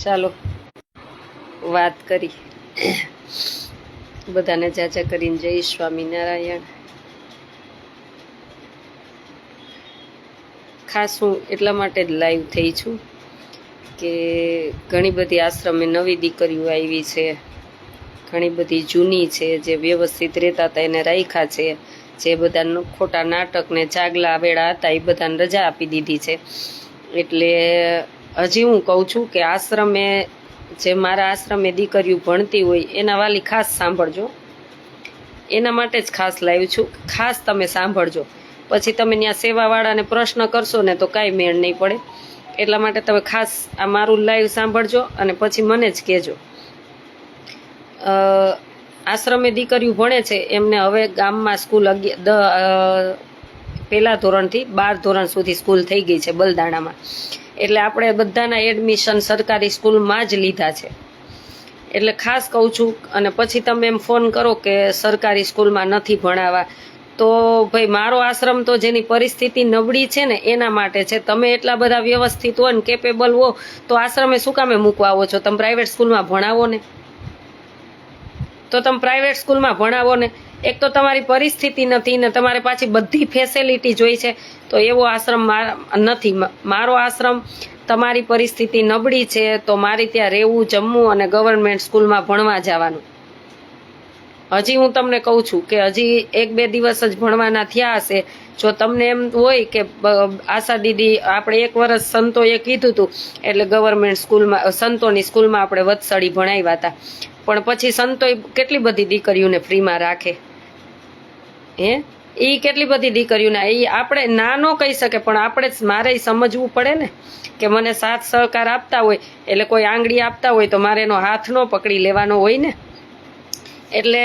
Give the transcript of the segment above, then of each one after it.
ચાલો વાત કરી બધાને જાજા કરીને જય સ્વામિનારાયણ। ખાસ હું એટલા માટે જ લાઈવ થઈ છું કે ઘણી બધી આશ્રમે નવી દીકરીઓ આવી છે, ઘણી બધી જૂની છે, જે વ્યવસ્થિત રહેતા હતા એને રાખ્યા છે, જે બધા ખોટા નાટક ને જાગલા વેળા હતા એ બધાને રજા આપી દીધી છે। એટલે હજી હું કહું છું કે આશ્રમે જે મારા આશ્રમે દીકરીઓ ભણતી હોય એના વાલી ખાસ સાંભળજો, એના માટે જ ખાસ લાવ્યું છું, ખાસ તમે સાંભળજો। પછી તમે ત્યાં સેવાવાળાને પ્રશ્ન કરશો ને તો કાંઈ મેળ નહીં પડે, એટલા માટે તમે ખાસ આ મારું લાઈવ સાંભળજો અને પછી મને જ કહેજો। આશ્રમે દીકરીઓ ભણે છે એમને હવે ગામમાં સ્કૂલ પહેલા ધોરણથી 12 ધોરણ સુધી સ્કૂલ થઈ ગઈ છે બલદાણામાં, એટલે આપણે બધાના એડમિશન સરકારી સ્કૂલમાં જ લીધા છે। એટલે ખાસ કહું છું, અને પછી તમે એમ ફોન કરો કે સરકારી સ્કૂલમાં નથી ભણાવવા, તો ભાઈ મારો આશ્રમ તો જેની પરિસ્થિતિ નબળી છે ને એના માટે છે। તમે એટલા બધા વ્યવસ્થિત હો ને કેપેબલ હો તો આશ્રમે શું કામે મૂકવા આવો છો? તમે પ્રાઇવેટ સ્કૂલમાં ભણાવો ને, તો તમે પ્રાઇવેટ સ્કૂલમાં ભણાવો ને। એક તો તમારી પરિસ્થિતિ નથી ને તમારે પાછી બધી ફેસિલિટી જોઈ છે, તો એવો આશ્રમ નથી મારો આશ્રમ। તમારી પરિસ્થિતિ નબળી છે તો મારી ત્યાં રહેવું, જમવું અને ગવર્મેન્ટ સ્કૂલમાં ભણવા જવાનું। હજી હું તમને કહું છું કે હજી 1-2 દિવસ જ ભણવાના થયા હશે। જો તમને એમ હોય કે આશા દીદી આપણે 1 વર્ષ સંતોએ કીધું હતું એટલે ગવર્મેન્ટ સ્કૂલમાં સંતોની સ્કૂલમાં આપણે વત્સળી ભણાવ્યા હતા, પણ પછી સંતોએ કેટલી બધી દીકરીઓને ફ્રીમાં રાખે હે, એ કેટલી બધી દીકરીઓને એ આપણે ના ન કહી શકે, પણ આપણે મારે સમજવું પડે ને કે મને સાથ સહકાર આપતા હોય એટલે કોઈ આંગળી આપતા હોય તો મારે એનો હાથ ન પકડી લેવાનો હોય ને। એટલે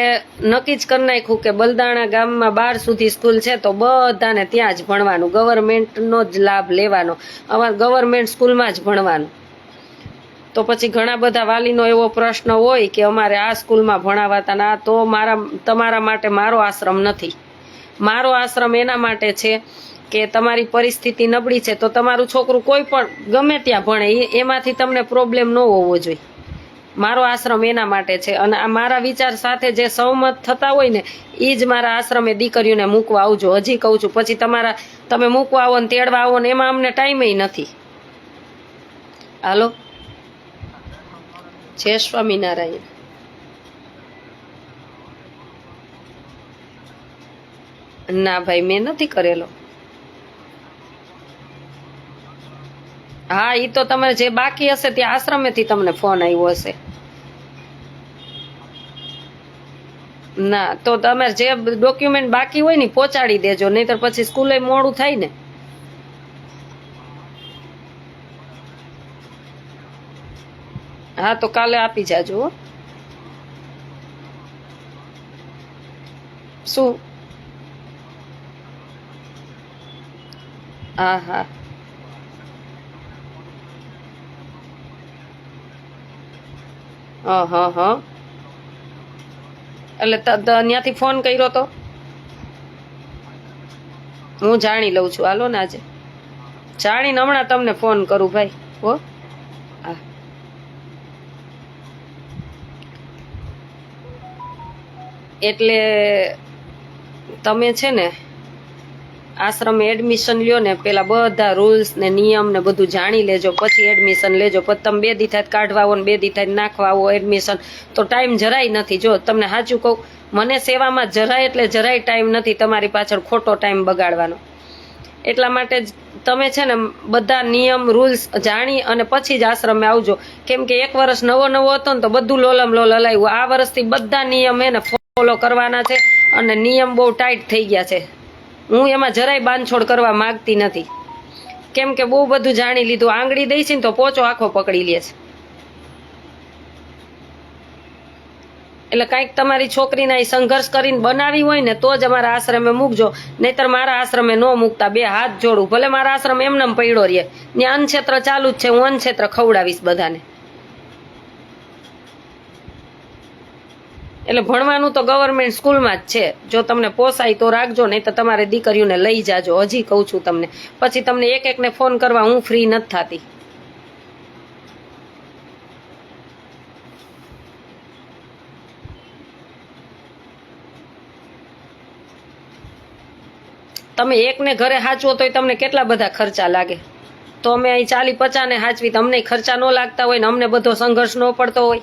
નક્કી જ કરી નાખ્યું કે બલદાણા ગામમાં 12 સુધી સ્કૂલ છે તો બધાને ત્યાં જ ભણવાનું, ગવર્મેન્ટનો જ લાભ લેવાનો, અમારે ગવર્મેન્ટ સ્કૂલમાં જ ભણવાનું। તો પછી ઘણા બધા વાલીનો એવો પ્રશ્ન હોય કે અમારે આ સ્કૂલમાં ભણાવાતા ના, તો તમારા માટે મારો આશ્રમ નથી। મારો આશ્રમ એના માટે છે કે તમારી પરિસ્થિતિ નબળી છે તો તમારું છોકરું કોઈ પણ ગમે ત્યાં ભણે, એમાંથી તમને પ્રોબ્લેમ ન હોવો જોઈએ। મારો આશ્રમ એના માટે છે, અને આ મારા વિચાર સાથે જે સહમત થતા હોય ને એ જ મારા આશ્રમે દીકરીઓને મૂકવા આવજો। હજી કહું છું, પછી તમે મૂકવા આવો ને તેડવા આવો ને એમાં અમને ટાઈમે નથી। હાલો, જય સ્વામિનારાયણ। ના ભાઈ મેં નથી કરેલો। હા, એ તો તમે જે બાકી હશે ત્યાં આશ્રમેથી તમને ફોન આવ્યો હશે। ના, તો તમે જે ડોક્યુમેન્ટ બાકી હોય ને પહોંચાડી દેજો, નહીતર પછી સ્કૂલે મોડું થાય ને। હા, તો કાલે આપી જાજો હો। શું? હા હા, હા, એટલે ત્યાંથી ફોન કર્યો તો હું જાણી લઉં છું। હાલો ને આજે જાણીને હમણાં તમને ફોન કરું ભાઈ હો। હા, એટલે તમે છે ને આશ્રમે એડમિશન લ્યો ને પેલા બધા રૂલ્સ ને નિયમ ને બધું જાણી લેજો, પછી એડમિશન લેજો। પછી તમે 2 દી થાય કાઢવા આવો ને 2 દી થાય નાખવા આવો એડમિશન, તો ટાઈમ જરાય નથી। જો તમને સાચું કહું, મને સેવામાં જરાય એટલે જરાય ટાઈમ નથી તમારી પાછળ ખોટો ટાઈમ બગાડવાનો। એટલા માટે જ તમે છે ને બધા નિયમ રૂલ્સ જાણી અને પછી જ આશ્રમે આવજો, કેમ કે 1 વર્ષ નવો હતો ને તો બધું લોલમ લોલ હલાવ્યું। આ વર્ષથી બધા નિયમ એને ફોલો કરવાના છે અને નિયમ બહુ ટાઈટ થઈ ગયા છે। હું એમાં જરાય બાંધછોડ કરવા માંગતી નથી, કેમ કે બહુ બધું જાણી લીધું। આંગળી દઈ છે ને તો પોચો આખો પકડી લે છે। એટલે કાંઈક તમારી છોકરીને અહીં સંઘર્ષ કરીને બનાવી હોય ને તો જ અમારા આશ્રમે મૂકજો, નહીતર મારા આશ્રમે ન મૂકતા। 2 હાથ જોડું, ભલે મારા આશ્રમ એમને પડ્યો રહે, ત્યાં અન્નક્ષેત્ર ચાલુ જ છે, હું અન્નક્ષેત્ર ખવડાવીશ બધાને। એટલે ભણવાનું તો ગવર્મેન્ટ સ્કૂલમાં જ છે, જો તમને પોસાય તો રાખજો, નહીં તો તમારે દીકરીઓને લઈ જાજો। હજી કહું છું તમને, પછી તમને એક એકને ફોન કરવા હું ફ્રી નથી થતી। તમે એકને ઘરે હાચવો તોય તમને કેટલા બધા ખર્ચા લાગે. તો અમે અહીં 40-50 ને હાચવી, તમને ખર્ચા ન લાગતા હોય ને અમને બધો સંઘર્ષ ન પડતો હોય,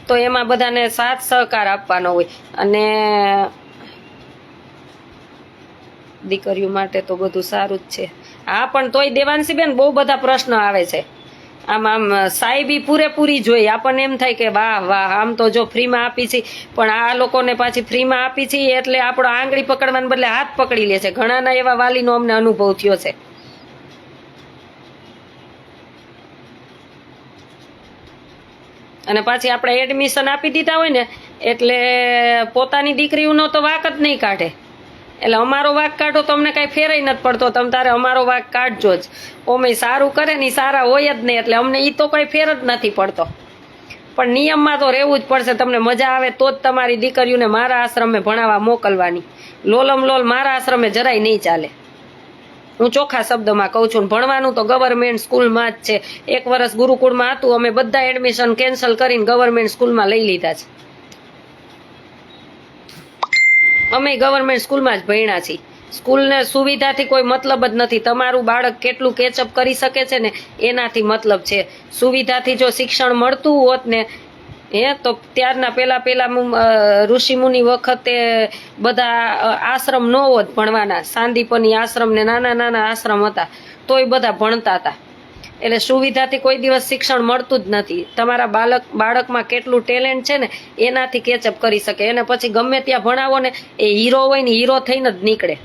તો એમાં બધાને સાથ સહકાર આપવાનો હોય. અને દીકરીઓ માટે તો બધું સારું જ છે. હા, પણ તોય દેવાંશીબેન બહુ બધા પ્રશ્ન આવે છે. આમ સાહેબી પૂરેપૂરી જોઈએ. આપણને એમ થાય કે વાહ વાહ, આમ તો જો ફ્રીમાં આપી છે, પણ આ લોકોને પાછી ફ્રીમાં આપી છે એટલે આપણો આંગળી પકડવાને બદલે હાથ પકડી લે છે. ઘણાના એવા વાલીનો અમને અનુભવ થયો છે. અને પાછી આપણે એડમિશન આપી દીધા હોય ને એટલે પોતાની દીકરીઓનો તો વાક જ નહીં કાઢે. એટલે અમારો વાક કાઢો તો અમને કાંઈ ફેરાય નથી પડતો, તમે તારે અમારો વાક કાઢજો જ. ઓમે સારું કરે ને સારા હોય જ નહીં, એટલે અમને એ તો કોઈ ફેર જ નથી પડતો. પણ નિયમમાં તો રહેવું જ પડશે. તમને મજા આવે તો જ તમારી દીકરીઓને મારા આશ્રમે ભણાવવા મોકલવાની. લોલમ લોલ મારા આશ્રમે જરાય નહીં ચાલે. હું ચોખ્ખા શબ્દમાં કહું છું. ભણવાનું તો ગવર્મેન્ટ સ્કૂલમાં જ છે. 1 વર્ષ ગુરુકુળમાં હતું, અમે બધા એડમિશન કેન્સલ કરીને ગવર્મેન્ટ સ્કૂલમાં લઈ લીધા છે. અમે ગવર્મેન્ટ સ્કૂલમાં જ ભણ્યા છીએ. સ્કૂલને સુવિધાથી કોઈ મતલબ જ નથી. તમારું બાળક કેટલું કેચઅપ કરી શકે છે ને એનાથી મતલબ છે. સુવિધાથી જો શિક્ષણ મળતું હોત ને તો ત્યારના પેલા ઋષિમુનિ વખતે બધા આશ્રમ ન હોત ભણવાના. સાંદીપની આશ્રમ ને નાના આશ્રમ હતા, તોય બધા ભણતા હતા. એટલે સુવિધાથી કોઈ દિવસ શિક્ષણ મળતું જ નથી. તમારા બાળકમાં કેટલું ટેલેન્ટ છે ને એનાથી કેચઅપ કરી શકે. એને પછી ગમે ત્યાં ભણાવો ને એ હીરો હોય ને હીરો થઈને જ નીકળે.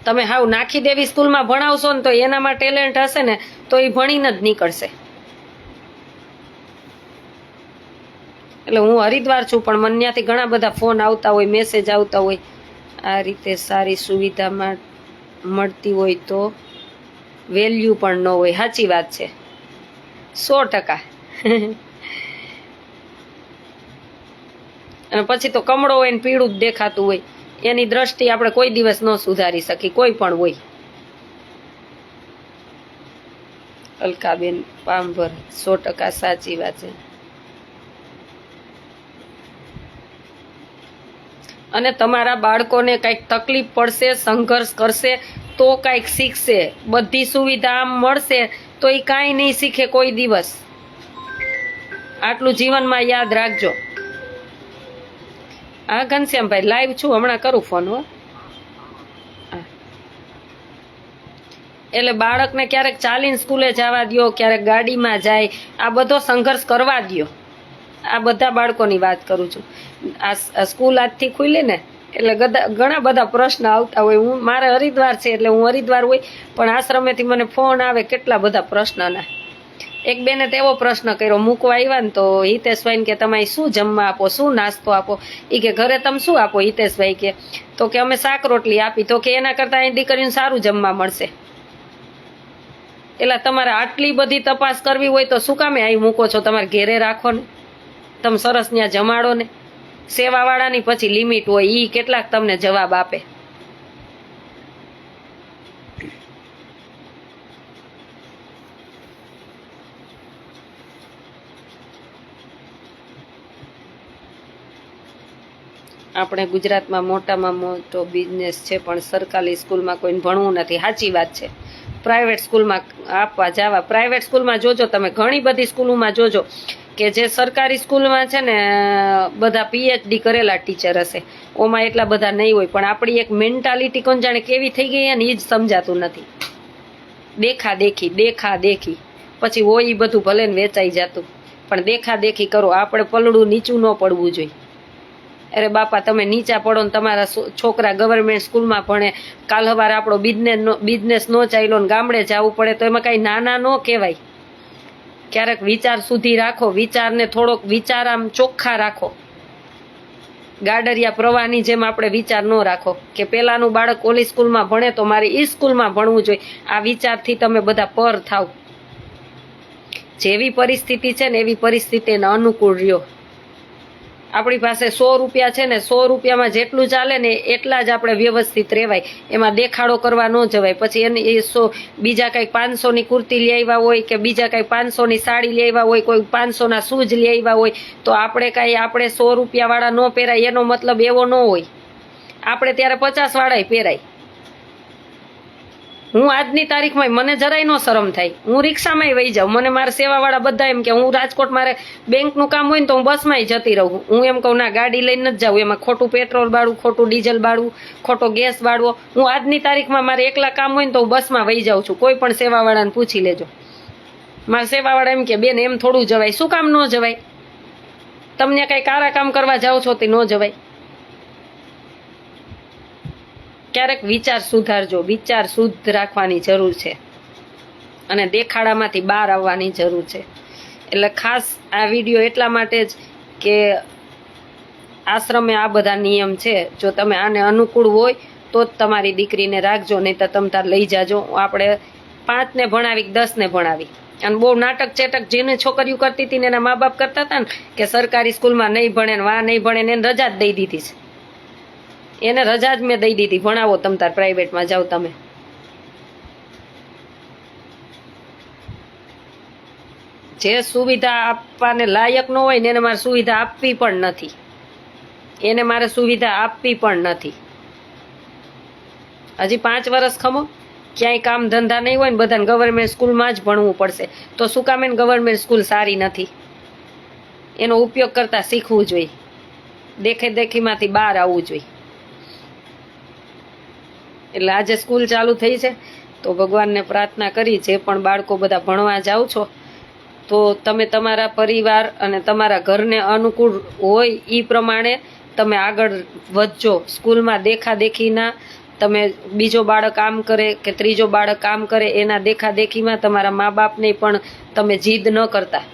તમે હાવ નાખી દેવી સ્કૂલમાં ભણાવશો ને તો એનામાં ટેલેન્ટ હશે ને તો એ ભણીને જ નીકળશે. એટલે હું હરિદ્વાર છું, પણ મને ત્યાંથી ઘણા બધા ફોન આવતા હોય, મેસેજ આવતા હોય. આ રીતે સારી સુવિધામાં મળતી હોય તો વેલ્યુ પણ ન હોય. સાચી વાત છે, 100%. અને પછી તો કમળો હોય ને પીળું જ દેખાતું હોય. એની દ્રષ્ટિ આપણે કોઈ દિવસ ન સુધારી શકી, કોઈ પણ હોય. અલકાબેન પાંભર, 100% સાચી વાત છે. અને તમારા બાળકોને કંઈક તકલીફ પડશે, સંઘર્ષ કરશે તો કંઈક શીખશે. બધી સુવિધા આમ મળશે તો એ કાંઈ નહીં શીખે કોઈ દિવસ. આટલું જીવનમાં યાદ રાખજો. હા ઘનશ્યામભાઈ, લાઈવ છું, હમણાં કરું ફોન. હો, એટલે બાળકને ક્યારેક ચાલીને સ્કૂલે જવા દો, ક્યારેક ગાડીમાં જાય. આ બધો સંઘર્ષ કરવા દો. આ બધા બાળકોની વાત કરું છું. આ સ્કૂલ આજથી ખુલી ને એટલે ઘણા બધા પ્રશ્ન આવતા હોય. મારે હરિદ્વાર છે એટલે હું હરિદ્વાર હોય, પણ આશ્રમેથી મને ફોન આવે કેટલા બધા પ્રશ્નના. એક બેને તો એવો પ્રશ્ન કર્યો, મૂકવા આવ્યા ને તો હિતેશભાઈને કે તમે શું જમવા આપો, શું નાસ્તો આપો? એ કે ઘરે તમે શું આપો હિતેશભાઈ? કે તો કે અમે શાક રોટલી આપી. તો કે એના કરતાં અહીં દીકરીને સારું જમવા મળશે. એટલે તમારે આટલી બધી તપાસ કરવી હોય તો શું કામે અહીં મૂકો છો? તમારે ઘેરે રાખો ને, તમે સરસ ત્યાં જમાડો ને. સેવાવાળાની પછી લિમિટ હોય, એ કેટલાક તમને જવાબ આપે. આપણે ગુજરાતમાં મોટામાં મોટો બિઝનેસ છે, પણ સરકારી સ્કૂલમાં કોઈને ભણવું નથી. સાચી વાત છે. પ્રાઇવેટ સ્કૂલમાં આપવા જવા. પ્રાઇવેટ સ્કૂલમાં જોજો તમે, ઘણી બધી સ્કૂલોમાં જોજો કે જે સરકારી સ્કૂલમાં છે ને બધા PhD કરેલા ટીચર હશે, ઓમાં એટલા બધા નહીં હોય. પણ આપણી એક મેન્ટાલિટી કોણ જાણે કેવી થઈ ગઈ ને એ જ સમજાતું નથી. દેખા દેખી પછી હોય એ બધું ભલે ને વેચાઈ જતું, પણ દેખા કરો. આપણે પલડું નીચું ન પડવું જોઈએ. અરે બાપા, તમે નીચા પડો ને તમારા છોકરા ગવર્મેન્ટ સ્કૂલમાં ભણે, કાલ સવારે આપણો બિઝનેસ નો ચાલ્યો ને ગામડે જવું પડે તો એમાં કાંઈ નાના ન કહેવાય. ક્યારેક વિચાર સુધી રાખો. વિચારને થોડોક વિચાર આમ ચોખ્ખા રાખો. ગાડરિયા પ્રવાહની જેમ આપણે વિચાર ન રાખો કે પેલાનું બાળક ઓલી સ્કૂલમાં ભણે તો મારે એ સ્કૂલમાં ભણવું જોઈએ. આ વિચારથી તમે બધા પર થાવ. જેવી પરિસ્થિતિ છે ને એવી પરિસ્થિતિને અનુકૂળ રહ્યો. આપણી પાસે 100 રૂપિયા છે ને 100 રૂપિયામાં જેટલું ચાલે ને એટલા જ આપણે વ્યવસ્થિત રહેવાય. એમાં દેખાડો કરવા ન જવાય. પછી એને બીજા કંઈક 500ની કુર્તી લઈ આવ્યા હોય કે બીજા કંઈક 500ની સાડી લઈ આવ્યા હોય, કોઈ 500ના શૂઝ લઈ આવ્યા હોય તો આપણે 100 રૂપિયાવાળા ન પહેરાય એનો મતલબ એવો ન હોય. આપણે ત્યારે 50 વાળાય પહેરાય. હું આજની તારીખમાં મને જરાય નો શરમ થાય, હું રિક્ષામાં વહી જાઉં. મને મારા સેવાવાળા બધા એમ કે હું રાજકોટ મારે બેંકનું કામ હોય ને તો હું બસમાં જતી રહું. હું એમ કહું ના, ગાડી લઈને નથી જાઉં, એમાં ખોટું પેટ્રોલ બાળવું, ખોટું ડીઝલ બાળવું, ખોટો ગેસ બાળવો. હું આજની તારીખમાં મારે એકલા કામ હોય ને તો હું બસમાં વહી જાઉં છું. કોઈ પણ સેવાવાળાને પૂછી લેજો. મારા સેવાવાળા એમ કે બેન એમ થોડું જવાય. શું કામ ન જવાય? તમને કઈ કારા કામ કરવા જાઓ છો તે ન જવાય? ક્યારેક વિચાર સુધારજો, વિચાર શુદ્ધ રાખવાની જરૂર છે અને દેખાડામાંથી બહાર આવવાની જરૂર છે. એટલે ખાસ આ વિડીયો એટલા માટે જ કે આશ્રમે આ બધા નિયમ છે. જો તમે આને અનુકૂળ હોય તો જ તમારી દીકરીને રાખજો, નહીં તો તમ તાર લઈ જાજો. આપણે 5 ને ભણાવી 10 ને ભણાવી. અને બહુ નાટક ચેટક જેને છોકરીઓ કરતી હતી ને એના મા બાપ કરતા હતા ને કે સરકારી સ્કૂલમાં નહીં ભણે ને વા નહીં ભણે ને એને રજા જ દઈ દીધી છે. એને રજા જ મેં દઈ દીધી, ભણાવો તમ તાર પ્રાઇવેટમાં જાઓ તમે. જે સુવિધા આપવાને લાયક ન હોય ને એને મારે સુવિધા આપવી પણ નથી. એને મારે સુવિધા આપવી પણ નથી. હજી 5 વર્ષ ખમો, ક્યાંય કામ ધંધા નહીં હોય ને બધાને ગવર્મેન્ટ સ્કૂલમાં જ ભણવું પડશે. તો શું કામ એને ગવર્મેન્ટ સ્કૂલ સારી નથી? એનો ઉપયોગ કરતા શીખવું જોઈએ, દેખે દેખીમાંથી બહાર આવવું જોઈએ. એટલે આજે સ્કૂલ ચાલુ થઈ છે તો ભગવાનને પ્રાર્થના કરી, જે પણ બાળકો બધા ભણવા જાઓ છો તો તમે તમારા પરિવાર અને તમારા ઘરને અનુકૂળ હોય એ પ્રમાણે તમે આગળ વધજો. સ્કૂલમાં દેખાદેખીના તમે બીજો બાળક આમ કરે કે ત્રીજો બાળક આમ કરે એના દેખાદેખીમાં તમારા મા બાપને પણ તમે જીદ ન કરતા.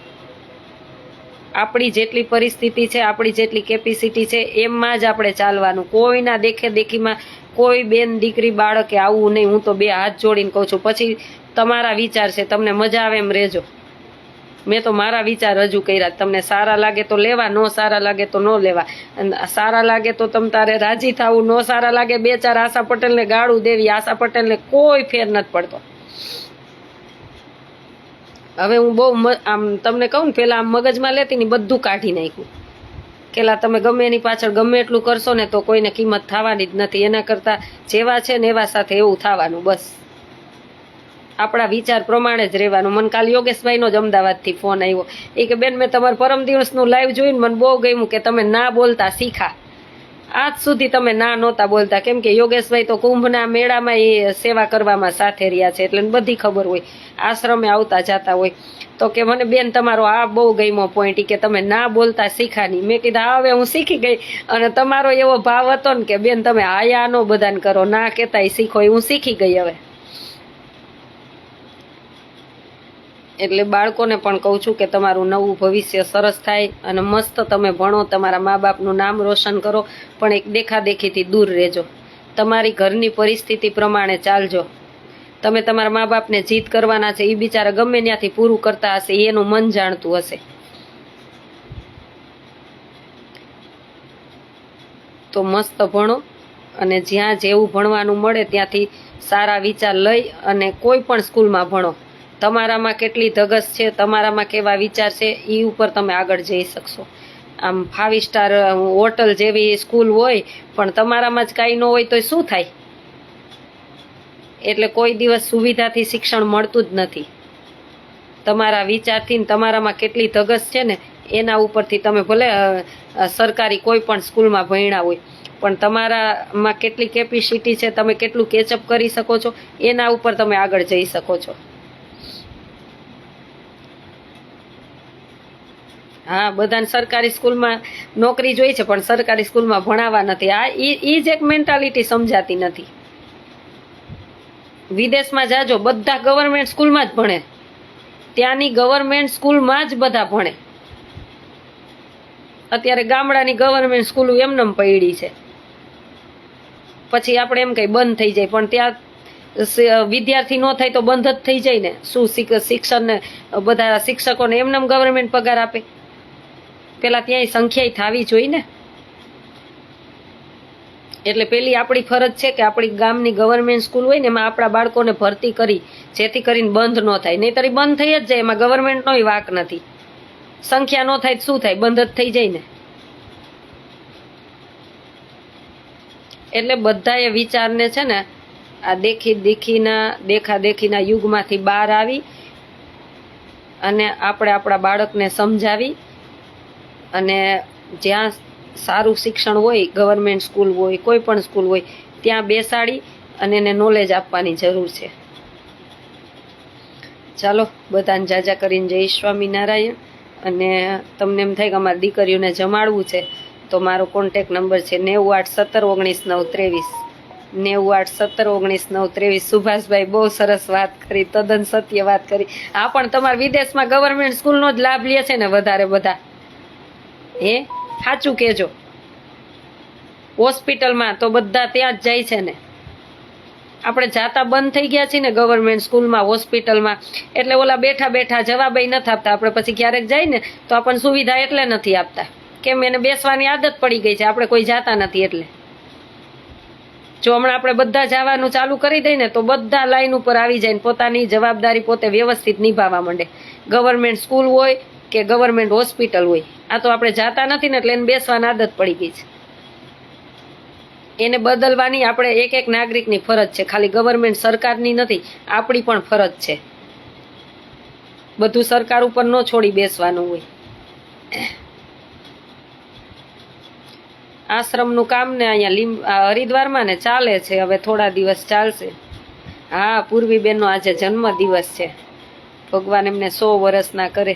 આપણી જેટલી પરિસ્થિતિ છે, આપણી જેટલી કેપેસિટી છે એમમાં જ આપણે ચાલવાનું. કોઈના દેખેદેખીમાં કોઈ બેન દીકરી બાળકે આવવું નહીં. હું તો 2 હાથ જોડીને કહું છું. પછી તમારા વિચાર છે, તમને મજા આવે એમ રહેજો. મેં તો મારા વિચાર રજૂ કર્યા. તમને સારા લાગે તો લેવા, ન સારા લાગે તો ન લેવા. સારા લાગે તો તમ તારે રાજી થવું, ન સારા લાગે 2-4 આશા પટેલને ગાળું દેવી. આશા પટેલને કોઈ ફેર નથી પડતો. હવે હું બહુ આમ તમને કહું ને, પેલા આમ મગજમાં લેતી ને બધું કાઢી નાખ્યું. કેલા તમે ગમે એની પાછળ ગમે એટલું કરશો ને તો કોઈને કિંમત થવાની જ નથી. એના કરતાં જેવા છે ને એવા સાથે એવું થવાનું. બસ આપણા વિચાર પ્રમાણે જ રહેવાનું. મને કાલ યોગેશભાઈનો જ અમદાવાદથી ફોન આવ્યો. એ કે બેન મેં તમારું પરમ દિવસનું લાઈવ જોઈને મને બહુ ગમ્યું કે તમે ના બોલતા શીખા. આજ સુધી તમે ના નહોતા બોલતા. કેમ કે યોગેશભાઈ તો કુંભના મેળામાં એ સેવા કરવામાં સાથે રહ્યા છે એટલે બધી ખબર હોય, આશ્રમે આવતા જતા હોય. તો કે મને બેન તમારો આ બહુ ગમ્યો પોઈન્ટ, કે તમે ના બોલતા શીખા નહીં. મેં કીધું હવે હું શીખી ગઈ. અને તમારો એવો ભાવ હતો ને કે બેન તમે આયા નો બધાને કરો, ના કહેતાય શીખો, એ હું શીખી ગઈ હવે. એટલે બાળકોને પણ કહું છું કે તમારું નવું ભવિષ્ય સરસ થાય અને મસ્ત તમે ભણો, તમારા મા બાપનું નામ રોશન કરો, પણ એક દેખાદેખીથી દૂર રહેજો. તમારી ઘરની પરિસ્થિતિ પ્રમાણે ચાલજો. તમે તમારા મા બાપને જીત કરવાના છે, એ બિચારા ગમે ત્યાંથી પૂરું કરતા હશે, એનું મન જાણતું હશે. તો મસ્ત ભણો અને જ્યાં જેવું ભણવાનું મળે ત્યાંથી સારા વિચાર લઈ અને કોઈ પણ સ્કૂલમાં ભણો. તમારામાં કેટલી ધગસ છે, તમારામાં કેવા વિચાર છે, એ ઉપર તમે આગળ જઈ શકશો. આમ 5 સ્ટાર હોટલ જેવી સ્કૂલ હોય પણ તમારામાં જ કાંઈ ન હોય તો શું થાય? એટલે કોઈ દિવસ સુવિધાથી શિક્ષણ મળતું જ નથી. તમારા વિચારથી ને તમારામાં કેટલી ધગસ છે ને એના ઉપરથી તમે ભલે સરકારી કોઈ પણ સ્કૂલમાં ભણ્યા હોય પણ તમારામાં કેટલી કેપેસિટી છે, તમે કેટલું કેચઅપ કરી શકો છો, એના ઉપર તમે આગળ જઈ શકો છો. હા, બધાને સરકારી સ્કૂલમાં નોકરી જોઈ છે પણ સરકારી સ્કૂલમાં ભણાવવા નથી. આ એ જ એક મેન્ટાલિટી સમજાતી નથી. વિદેશમાં જાજો, બધા ગવર્મેન્ટ સ્કૂલમાં જ ભણે. ત્યાંની ગવર્મેન્ટ સ્કૂલમાં જ બધા ભણે. અત્યારે ગામડાની ગવર્મેન્ટ સ્કૂલો એમનેમ પડી છે. પછી આપણે એમ કઈ બંધ થઈ જાય, પણ ત્યાં વિદ્યાર્થી ન થાય તો બંધ જ થઈ જાય ને. શું શિક્ષણને બધા શિક્ષકોને એમનેમ ગવર્મેન્ટ પગાર આપે? પેલા ત્યાંય સંખ્યા થવી જોઈએ ને. એટલે પેલી આપણી ફરજ છે કે આપણી ગામની ગવર્મેન્ટ સ્કૂલ હોય ને એમાં આપણા બાળકોને ભરતી કરી, જેથી કરીને બંધ ન થાય. નહીંતર બંધ થઈ જ જાય, એમાં ગવર્મેન્ટનો વાંક નથી. સંખ્યા ન થાય શું થાય? બંધ જ થઈ જાય ને. એટલે બધાએ વિચારને છે ને આ દેખાદેખીના યુગમાંથી બહાર આવી અને આપણે આપણા બાળકને સમજાવી અને જ્યાં સારું શિક્ષણ હોય, ગવર્મેન્ટ સ્કૂલ હોય, કોઈ પણ સ્કૂલ હોય, ત્યાં બેસાડી અને એને નોલેજ આપવાની જરૂર છે. ચાલો બધાને જાજા કરીને જય સ્વામિનારાયણ. અને તમને એમ થાય કે અમારી દીકરીઓને જમાડવું છે તો મારો કોન્ટેક નંબર છે 981719 919 93. સુભાષભાઈ બહુ સરસ વાત કરી, તદ્દન સત્ય વાત કરી. આ પણ તમારા વિદેશમાં ગવર્મેન્ટ સ્કૂલનો જ લાભ લે છે ને વધારે બધા? સાચું કહેજો. હોસ્પિટલમાં તો બધા ત્યાં જ જાય છે ને. આપણે જાતા બંધ થઈ ગયા છીએ ને ગવર્મેન્ટ સ્કૂલમાં, હોસ્પિટલમાં, એટલે ઓલા બેઠા બેઠા જવાબ નથી આપતા. આપણે પછી ક્યારેક જાય ને તો આપણને સુવિધા એટલે નથી આપતા, કેમ એને બેસવાની આદત પડી ગઈ છે, આપણે કોઈ જાતા નથી એટલે. જો હમણાં આપણે બધા જવાનું ચાલુ કરી દઈએ ને તો બધા લાઈન ઉપર આવી જાય ને પોતાની જવાબદારી પોતે વ્યવસ્થિત નિભાવવા માંડે. ગવર્મેન્ટ સ્કૂલ હોય કે ગવર્મેન્ટ હોસ્પિટલ હોય, આ તો આપણે જાતા નથી ને એટલે એને બેસવાની આદત પડી ગઈ છે. એને બદલવાની આપણે એક નાગરિકની ફરજ છે, ખાલી ગવર્મેન્ટ સરકારની નથી, આપણી પણ ફરજ છે. બધું સરકાર ઉપર ન છોડી બેસવાનું હોય. આશ્રમનું કામ ને અહીંયા હરિદ્વારમાં ને ચાલે છે, હવે થોડા દિવસ ચાલશે. હા, પૂર્વીબેનનો આજે જન્મ દિવસ છે. ભગવાન એમને 100 વર્ષના કરે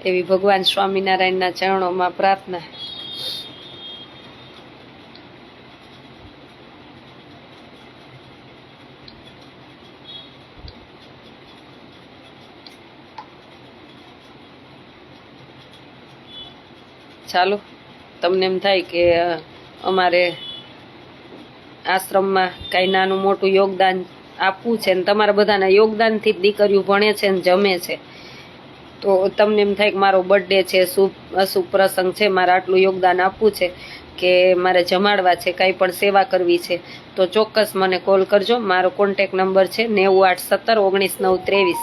એવી ભગવાન સ્વામિનારાયણના ચરણોમાં પ્રાર્થના. ચાલો, તમને એમ થાય કે અમારે આશ્રમમાં કાંઈ નાનું મોટું યોગદાન આપવું છે ને તમારા બધાના યોગદાનથી જ દીકરીઓ ભણે છે ને જમે છે, તો તમને એમ થાય કે મારો બર્થડે છે, અશુભ પ્રસંગ છે, મારે આટલું યોગદાન આપવું છે કે મારે જમાડવા છે, કાંઈ પણ સેવા કરવી છે, તો ચોક્કસ મને કોલ કરજો. મારો કોન્ટેક નંબર છે 981719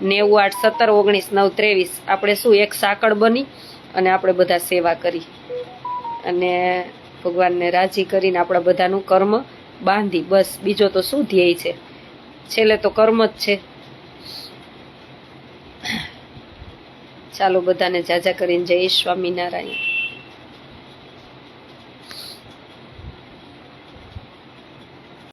919 93. આપણે શું એક સાંકળ બની અને આપણે બધા સેવા કરી અને ભગવાનને રાજી કરીને આપણા બધાનું કર્મ બાંધી, બસ બીજો તો શું ધ્યેય છે? છેલ્લે તો કર્મ જ છે. ચાલો બધાને જાજા કરીને જય સ્વામિનારાયણ.